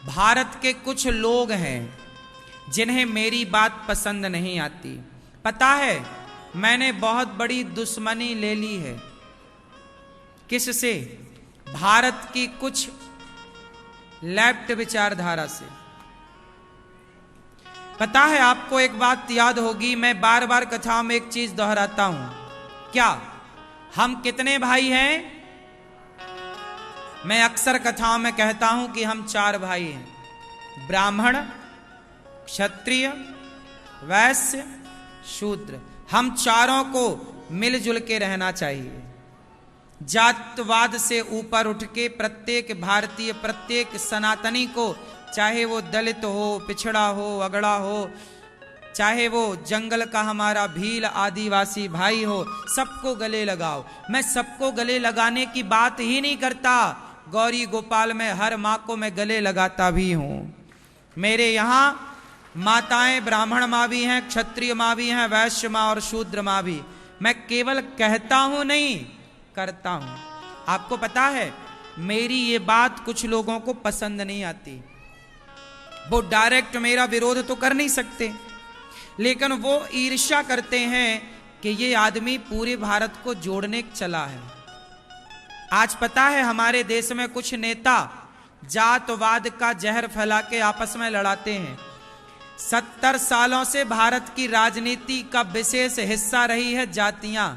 भारत के कुछ लोग हैं जिन्हें मेरी बात पसंद नहीं आती। पता है, मैंने बहुत बड़ी दुश्मनी ले ली है। किससे? भारत की कुछ लेफ्ट विचारधारा से। पता है, आपको एक बात याद होगी, मैं बार बार कथा में एक चीज दोहराता हूं। क्या हम कितने भाई हैं? मैं अक्सर कथाओं में कहता हूं कि हम 4 भाई हैं, ब्राह्मण, क्षत्रिय, वैश्य, शूद्र। हम चारों को मिलजुल के रहना चाहिए। जातवाद से ऊपर उठ के प्रत्येक भारतीय, प्रत्येक सनातनी को, चाहे वो दलित हो, पिछड़ा हो, अगड़ा हो, चाहे वो जंगल का हमारा भील आदिवासी भाई हो, सबको गले लगाओ। मैं सबको गले लगाने की बात ही नहीं करता। गौरी गोपाल में हर माँ को मैं गले लगाता भी हूं। मेरे यहां माताएं ब्राह्मण माँ भी हैं, क्षत्रिय माँ भी हैं, वैश्य माँ और शूद्र माँ भी। मैं केवल कहता हूं, नहीं करता हूं। आपको पता है, मेरी ये बात कुछ लोगों को पसंद नहीं आती। वो डायरेक्ट मेरा विरोध तो कर नहीं सकते, लेकिन वो ईर्ष्या करते हैं कि ये आदमी पूरे भारत को जोड़ने चला है। आज पता है, हमारे देश में कुछ नेता जातवाद का जहर फैला के आपस में लड़ाते हैं। 70 सालों से भारत की राजनीति का विशेष हिस्सा रही है जातियां।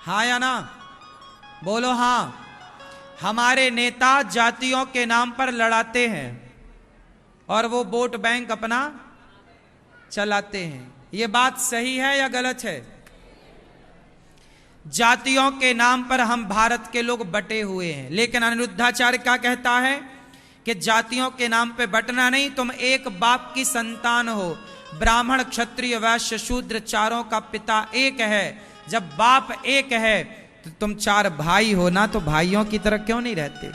हाँ या ना? बोलो हाँ। हमारे नेता जातियों के नाम पर लड़ाते हैं और वो वोट बैंक अपना चलाते हैं। ये बात सही है या गलत है? जातियों के नाम पर हम भारत के लोग बटे हुए हैं, लेकिन अनिरुद्धाचार्य क्या कहता है कि जातियों के नाम पे बटना नहीं, तुम एक बाप की संतान हो। ब्राह्मण, क्षत्रिय, वैश्य, शूद्र चारों का पिता एक है। जब बाप एक है तो तुम 4 भाई हो ना, तो भाइयों की तरह क्यों नहीं रहते?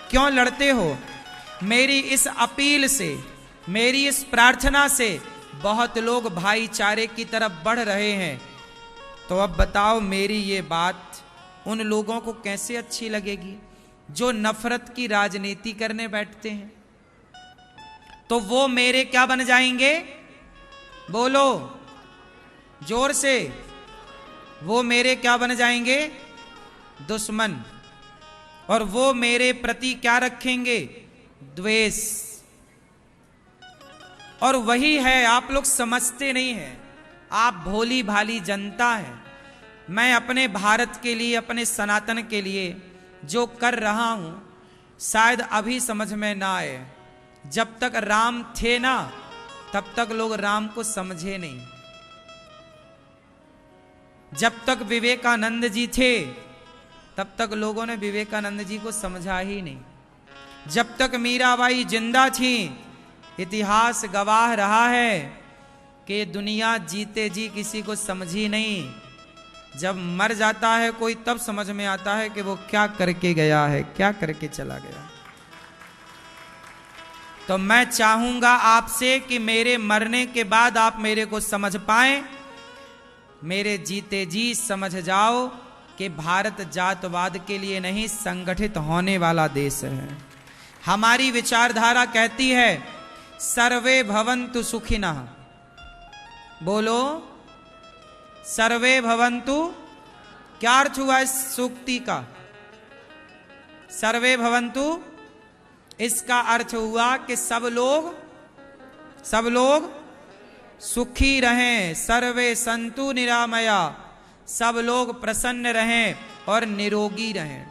क्यों लड़ते हो? मेरी इस अपील से, मेरी इस प्रार्थना से बहुत लोग भाईचारे की तरफ बढ़ रहे हैं। तो अब बताओ, मेरी ये बात उन लोगों को कैसे अच्छी लगेगी जो नफरत की राजनीति करने बैठते हैं? तो वो मेरे क्या बन जाएंगे? बोलो जोर से। वो मेरे क्या बन जाएंगे? दुश्मन। और वो मेरे प्रति क्या रखेंगे? द्वेष। और वही है, आप लोग समझते नहीं हैं। आप भोली भाली जनता है। मैं अपने भारत के लिए, अपने सनातन के लिए जो कर रहा हूं, शायद अभी समझ में ना आए। जब तक राम थे ना, तब तक लोग राम को समझे नहीं। जब तक विवेकानंद जी थे, तब तक लोगों ने विवेकानंद जी को समझा ही नहीं। जब तक मीराबाई जिंदा थी, इतिहास गवाह रहा है कि दुनिया जीते जी किसी को समझी नहीं। जब मर जाता है कोई, तब समझ में आता है कि वो क्या करके गया है, क्या करके चला गया। तो मैं चाहूंगा आपसे कि मेरे मरने के बाद आप मेरे को समझ पाएं। मेरे जीते जी समझ जाओ कि भारत जातवाद के लिए नहीं, संगठित होने वाला देश है। हमारी विचारधारा कहती है सर्वे भवन्तु सुखिनः। बोलो सर्वे भवन्तु। क्या अर्थ हुआ इस सूक्ति का? सर्वे भवन्तु, इसका अर्थ हुआ कि सब लोग सुखी रहें। सर्वे संतु निरामया, सब लोग प्रसन्न रहें और निरोगी रहें।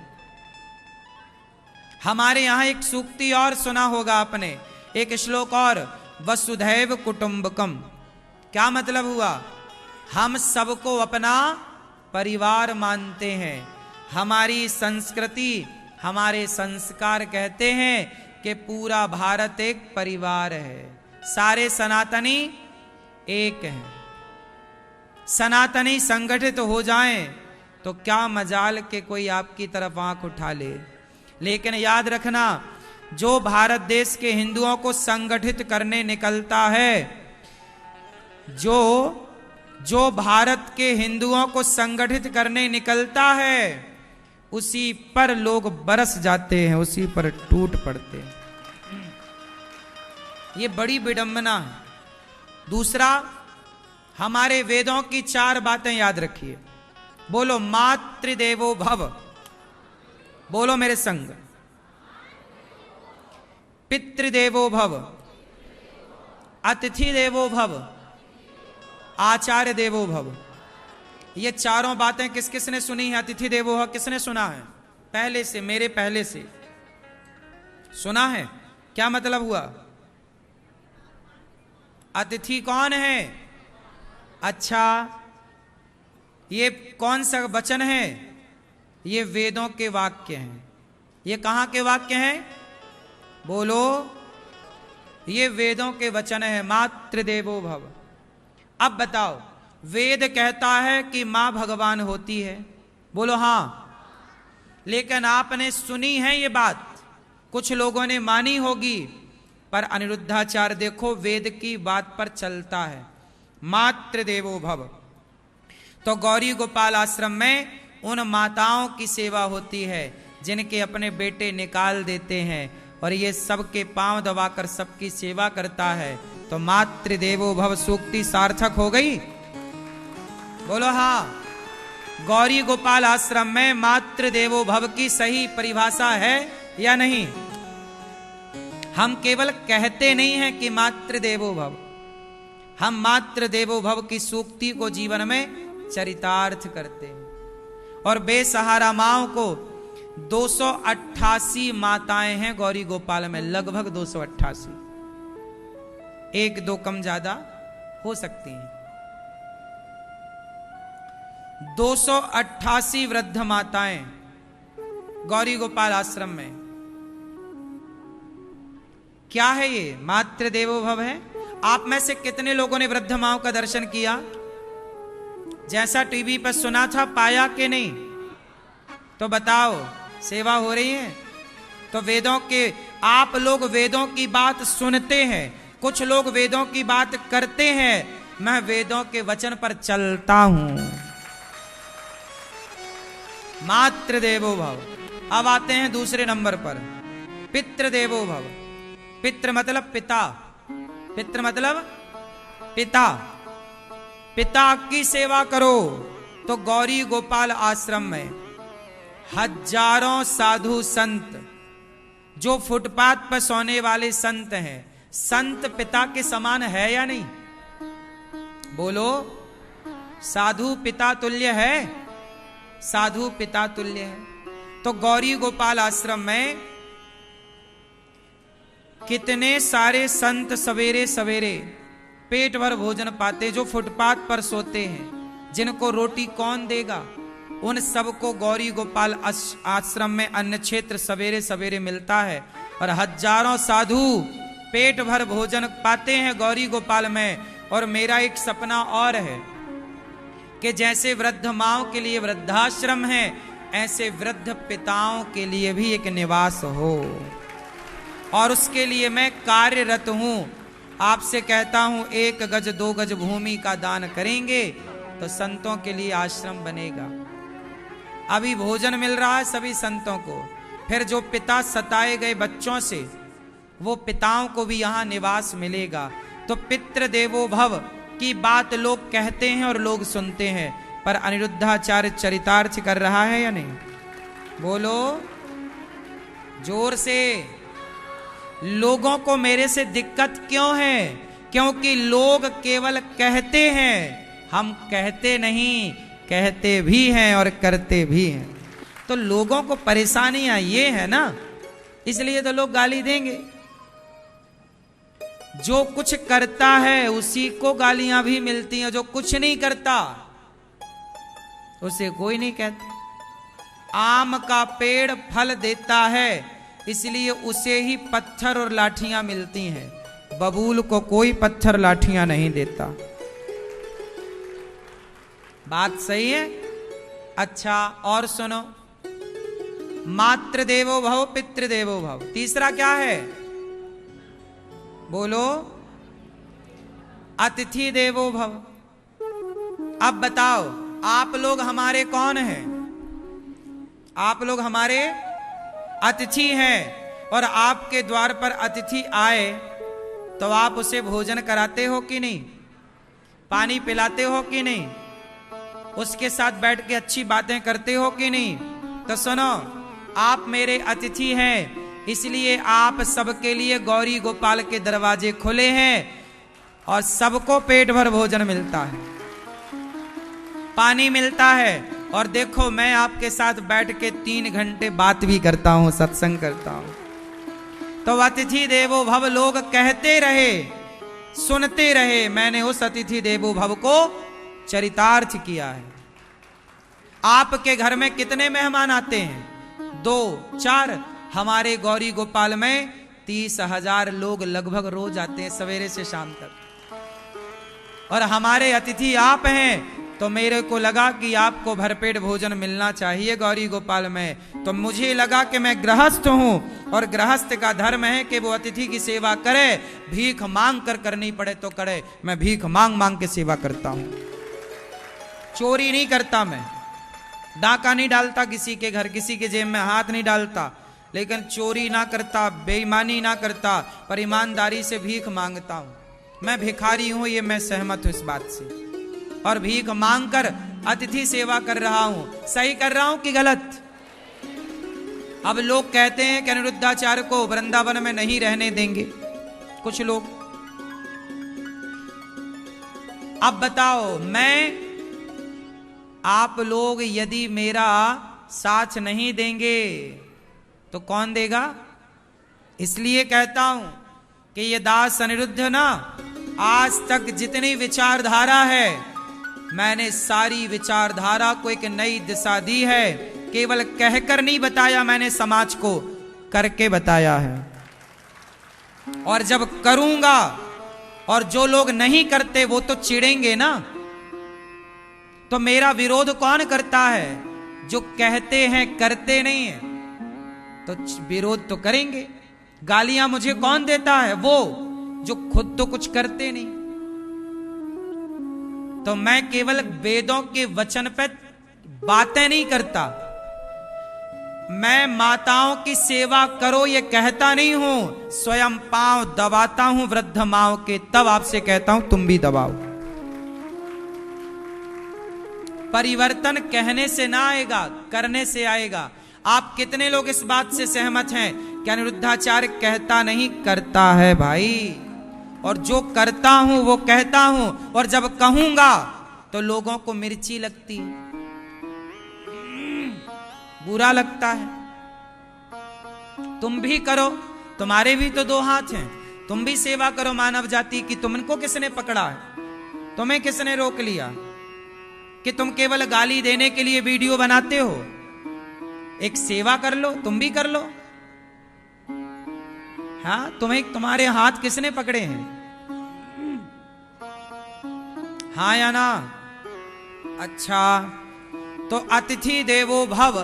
हमारे यहां एक सूक्ति और सुना होगा आपने, एक श्लोक और, वसुधैव कुटुंबकम। क्या मतलब हुआ? हम सबको अपना परिवार मानते हैं। हमारी संस्कृति, हमारे संस्कार कहते हैं कि पूरा भारत एक परिवार है। सारे सनातनी एक हैं। सनातनी संगठित हो जाएं तो क्या मजाल के कोई आपकी तरफ आंख उठा ले। लेकिन याद रखना, जो भारत देश के हिंदुओं को संगठित करने निकलता है, जो भारत के हिंदुओं को संगठित करने निकलता है, उसी पर लोग बरस जाते हैं, उसी पर टूट पड़ते हैं। ये बड़ी विडंबना है। दूसरा, हमारे वेदों की 4 बातें याद रखिए। बोलो मातृदेवो भव, बोलो मेरे संग। पितृदेवो भव, अतिथि देवो भव, आचार्य देवो भव। ये चारों बातें किस किस ने सुनी है? अतिथि देवो भव किसने सुना है? पहले से, मेरे पहले से सुना है। क्या मतलब हुआ? अतिथि कौन है? अच्छा, ये कौन सा वचन है? ये वेदों के वाक्य हैं। ये कहां के वाक्य हैं? बोलो, ये वेदों के वचन है। मातृदेवो भव। अब बताओ, वेद कहता है कि मां भगवान होती है, बोलो हां। लेकिन आपने सुनी है ये बात, कुछ लोगों ने मानी होगी, पर अनिरुद्धाचार्य देखो वेद की बात पर चलता है। मातृदेवो भव। तो गौरी गोपाल आश्रम में उन माताओं की सेवा होती है जिनके अपने बेटे निकाल देते हैं, और ये सबके पांव दबाकर सबकी सेवा करता है। तो मातृदेवो भव सूक्ति सार्थक हो गई, बोलो हाँ। गौरी गोपाल आश्रम में मातृदेवो भव की सही परिभाषा है या नहीं? हम केवल कहते नहीं हैं कि मातृदेवो भव, हम मातृदेवो भव की सूक्ति को जीवन में चरितार्थ करते हैं। और बेसहारा माओं को 288 माताएं हैं गौरी गोपाल में, लगभग 288, 1-2 कम ज्यादा हो सकती हैं। 288 वृद्ध माताएं गौरी गोपाल आश्रम में। क्या है ये? मातृदेवो भव है। आप में से कितने लोगों ने वृद्ध माओं का दर्शन किया? जैसा टीवी पर सुना था, पाया कि नहीं? तो बताओ, सेवा हो रही है? तो वेदों के, आप लोग वेदों की बात सुनते हैं, कुछ लोग वेदों की बात करते हैं, मैं वेदों के वचन पर चलता हूं। मातृदेवो भव। अब आते हैं दूसरे नंबर पर, पितृदेवो भव। पितृ मतलब पिता, पितृ मतलब पिता। पिता की सेवा करो। तो गौरी गोपाल आश्रम में हजारों साधु संत, जो फुटपाथ पर सोने वाले संत हैं, संत पिता के समान है या नहीं? बोलो, साधु पिता तुल्य है, साधु पिता तुल्य है। तो गौरी गोपाल आश्रम में कितने सारे संत सवेरे सवेरे पेट भर भोजन पाते, जो फुटपाथ पर सोते हैं, जिनको रोटी कौन देगा? उन सबको गौरी गोपाल आश्रम में अन्न क्षेत्र सवेरे सवेरे मिलता है, और हजारों साधु पेट भर भोजन पाते हैं गौरी गोपाल में। और मेरा एक सपना और है कि जैसे वृद्ध माओं के लिए वृद्धाश्रम है, ऐसे वृद्ध पिताओं के लिए भी एक निवास हो, और उसके लिए मैं कार्यरत हूं। आपसे कहता हूं, 1 गज 2 गज भूमि का दान करेंगे तो संतों के लिए आश्रम बनेगा। अभी भोजन मिल रहा है सभी संतों को, फिर जो पिता सताए गए बच्चों से, वो पिताओं को भी यहां निवास मिलेगा। तो पितृदेवो भव की बात लोग कहते हैं और लोग सुनते हैं, पर अनिरुद्धाचार्य चरितार्थ कर रहा है या नहीं? बोलो जोर से। लोगों को मेरे से दिक्कत क्यों है? क्योंकि लोग केवल कहते हैं, हम कहते नहीं, कहते भी हैं और करते भी हैं। तो लोगों को परेशानियां ये है ना, इसलिए तो लोग गाली देंगे। जो कुछ करता है उसी को गालियां भी मिलती हैं, जो कुछ नहीं करता उसे कोई नहीं कहता। आम का पेड़ फल देता है, इसलिए उसे ही पत्थर और लाठियां मिलती हैं, बबूल को कोई पत्थर लाठियां नहीं देता। बात सही है? अच्छा, और सुनो, मातृदेवो भव पितृदेवो भव। तीसरा क्या है? बोलो अतिथि देवो भव। अब बताओ, आप लोग हमारे कौन हैं? आप लोग हमारे अतिथि हैं, और आपके द्वार पर अतिथि आए तो आप उसे भोजन कराते हो कि नहीं, पानी पिलाते हो कि नहीं, उसके साथ बैठ के अच्छी बातें करते हो कि नहीं। तो सुनो, आप मेरे अतिथि हैं, इसलिए आप सबके लिए गौरी गोपाल के दरवाजे खुले हैं और सबको पेट भर भोजन मिलता है, पानी मिलता है। और देखो, मैं आपके साथ बैठ के 3 घंटे बात भी करता हूं, सत्संग करता हूं। तो अतिथि देवो भव लोग कहते रहे, सुनते रहे, मैंने उस अतिथि देवो भव को चरितार्थ किया है। आपके घर में कितने मेहमान आते हैं? 2, 4। हमारे गौरी गोपाल में 30,000 लोग लगभग रोज आते हैं, सवेरे से शाम तक। और हमारे अतिथि आप हैं, तो मेरे को लगा कि आपको भरपेट भोजन मिलना चाहिए गौरी गोपाल में। तो मुझे लगा कि मैं गृहस्थ हूं, और गृहस्थ का धर्म है कि वो अतिथि की सेवा करे, भीख मांग कर करनी पड़े तो करे। मैं भीख मांग मांग के सेवा करता हूं, चोरी नहीं करता, मैं डाका नहीं डालता किसी के घर, किसी के जेब में हाथ नहीं डालता, लेकिन चोरी ना करता, बेईमानी ना करता, पर ईमानदारी से भीख मांगता हूं। मैं भिखारी हूं, ये मैं सहमत हूं इस बात से, और भीख मांगकर अतिथि सेवा कर रहा हूं। सही कर रहा हूं कि गलत? अब लोग कहते हैं कि अनिरुद्धाचार्य को वृंदावन में नहीं रहने देंगे कुछ लोग। अब बताओ, मैं आप लोग यदि मेरा साथ नहीं देंगे तो कौन देगा? इसलिए कहता हूं कि ये दास अनिरुद्ध ना, आज तक जितनी विचारधारा है, मैंने सारी विचारधारा को एक नई दिशा दी है। केवल कहकर नहीं बताया मैंने, समाज को करके बताया है। और जब करूंगा, और जो लोग नहीं करते वो तो चिढ़ेंगे ना, तो मेरा विरोध कौन करता है? जो कहते हैं करते नहीं है, तो विरोध तो करेंगे। गालियां मुझे कौन देता है? वो जो खुद तो कुछ करते नहीं। तो मैं केवल वेदों के वचन पे बातें नहीं करता, मैं माताओं की सेवा करो ये कहता नहीं हूं, स्वयं पांव दबाता हूं वृद्ध माओ के, तब आपसे कहता हूं तुम भी दबाओ। परिवर्तन कहने से ना आएगा, करने से आएगा। आप कितने लोग इस बात से सहमत हैं कि अनिरुद्धाचार्य कहता नहीं, करता है भाई। और जो करता हूं वो कहता हूं, और जब कहूंगा तो लोगों को मिर्ची लगती है, बुरा लगता है। तुम भी करो, तुम्हारे भी तो 2 हाथ हैं, तुम भी सेवा करो मानव जाति की। तुमको किसने पकड़ा है? तुम्हें किसने रोक लिया कि तुम केवल गाली देने के लिए वीडियो बनाते हो? एक सेवा कर लो, तुम भी कर लो। हाँ, तुम्हें तुम्हारे हाथ किसने पकड़े हैं? हाँ या ना? अच्छा, तो अतिथि देवो भव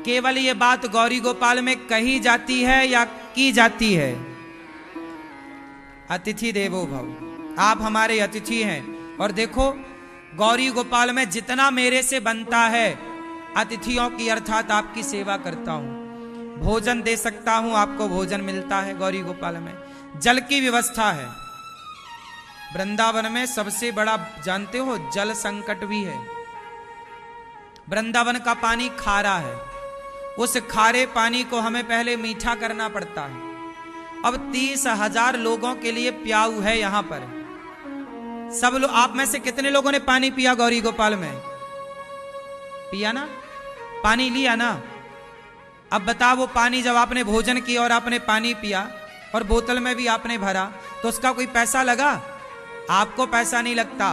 केवल ये बात गौरी गोपाल में कही जाती है या की जाती है? अतिथि देवो भव, आप हमारे अतिथि हैं। और देखो, गौरी गोपाल में जितना मेरे से बनता है, अतिथियों की अर्थात आपकी सेवा करता हूं। भोजन दे सकता हूं, आपको भोजन मिलता है गौरी गोपाल में। जल की व्यवस्था है वृंदावन में, सबसे बड़ा जानते हो जल संकट भी है। वृंदावन का पानी खारा है, उस खारे पानी को हमें पहले मीठा करना पड़ता है। अब 30,000 लोगों के लिए प्याऊ है यहां पर। सब लोग, आप में से कितने लोगों ने पानी पिया गौरी गोपाल में? पिया ना? पानी लिया ना? अब बताओ, वो पानी जब आपने भोजन किया और आपने पानी पिया और बोतल में भी आपने भरा, तो उसका कोई पैसा लगा? आपको पैसा नहीं लगता।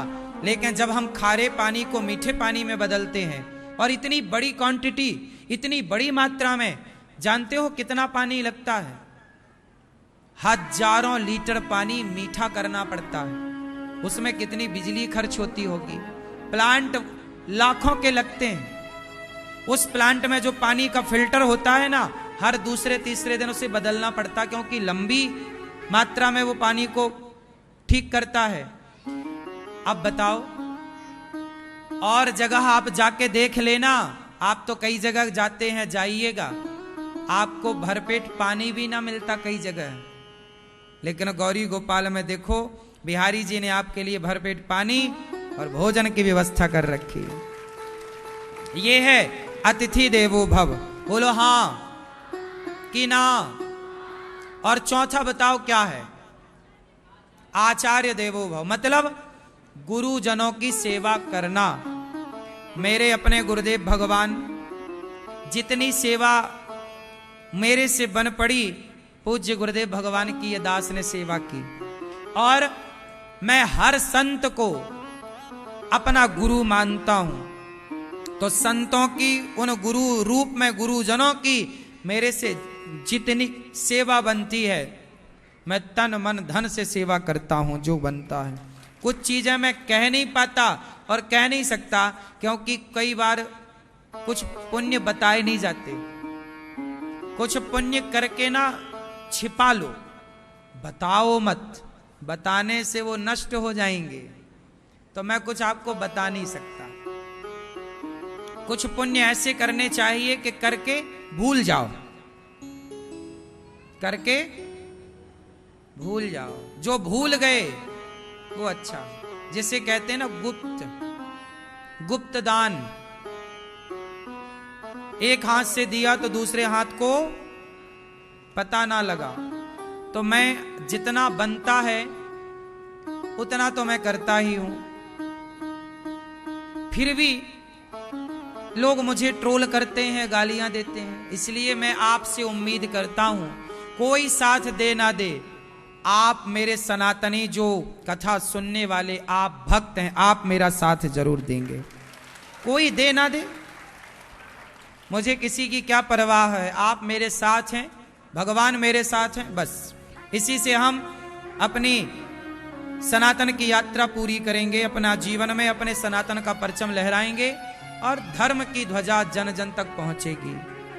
लेकिन जब हम खारे पानी को मीठे पानी में बदलते हैं, और इतनी बड़ी क्वांटिटी, इतनी बड़ी मात्रा में, जानते हो कितना पानी लगता है? हजारों लीटर पानी मीठा करना पड़ता है। उसमें कितनी बिजली खर्च होती होगी। प्लांट लाखों के लगते हैं। उस प्लांट में जो पानी का फिल्टर होता है ना, हर दूसरे तीसरे दिन उसे बदलना पड़ता, क्योंकि लंबी मात्रा में वो पानी को ठीक करता है। अब बताओ, और जगह आप जाके देख लेना, आप तो कई जगह जाते हैं, जाइएगा, आपको भरपेट पानी भी ना मिलता कई जगह। लेकिन गौरी गोपाल में देखो बिहारी जी ने आपके लिए भरपेट पानी और भोजन की व्यवस्था कर रखी है। ये है अतिथि देवो भव। बोलो हाँ कि ना। और चौथा बताओ क्या है? आचार्य देवो भव, मतलब गुरुजनों की सेवा करना। मेरे अपने गुरुदेव भगवान जितनी सेवा मेरे से बन पड़ी, पूज्य गुरुदेव भगवान की ये दास ने सेवा की। और मैं हर संत को अपना गुरु मानता हूं, तो संतों की उन गुरु रूप में गुरुजनों की मेरे से जितनी सेवा बनती है, मैं तन मन धन से सेवा करता हूं जो बनता है। कुछ चीजें मैं कह नहीं पाता और कह नहीं सकता, क्योंकि कई बार कुछ पुण्य बताए नहीं जाते। कुछ पुण्य करके ना छिपा लो, बताओ मत, बताने से वो नष्ट हो जाएंगे। तो मैं कुछ आपको बता नहीं सकता। कुछ पुण्य ऐसे करने चाहिए कि करके भूल जाओ, करके भूल जाओ। जो भूल गए वो अच्छा, जिसे कहते हैं ना गुप्त दान। एक हाथ से दिया तो दूसरे हाथ को पता ना लगा। तो मैं जितना बनता है उतना तो मैं करता ही हूं। फिर भी लोग मुझे ट्रोल करते हैं, गालियां देते हैं। इसलिए मैं आपसे उम्मीद करता हूं, कोई साथ दे ना दे, आप मेरे सनातनी जो कथा सुनने वाले आप भक्त हैं, आप मेरा साथ जरूर देंगे। कोई दे ना दे, मुझे किसी की क्या परवाह है। आप मेरे साथ हैं, भगवान मेरे साथ हैं, बस इसी से हम अपनी सनातन की यात्रा पूरी करेंगे। अपना जीवन में अपने सनातन का परचम लहराएंगे और धर्म की ध्वजा जन जन तक पहुंचेगी।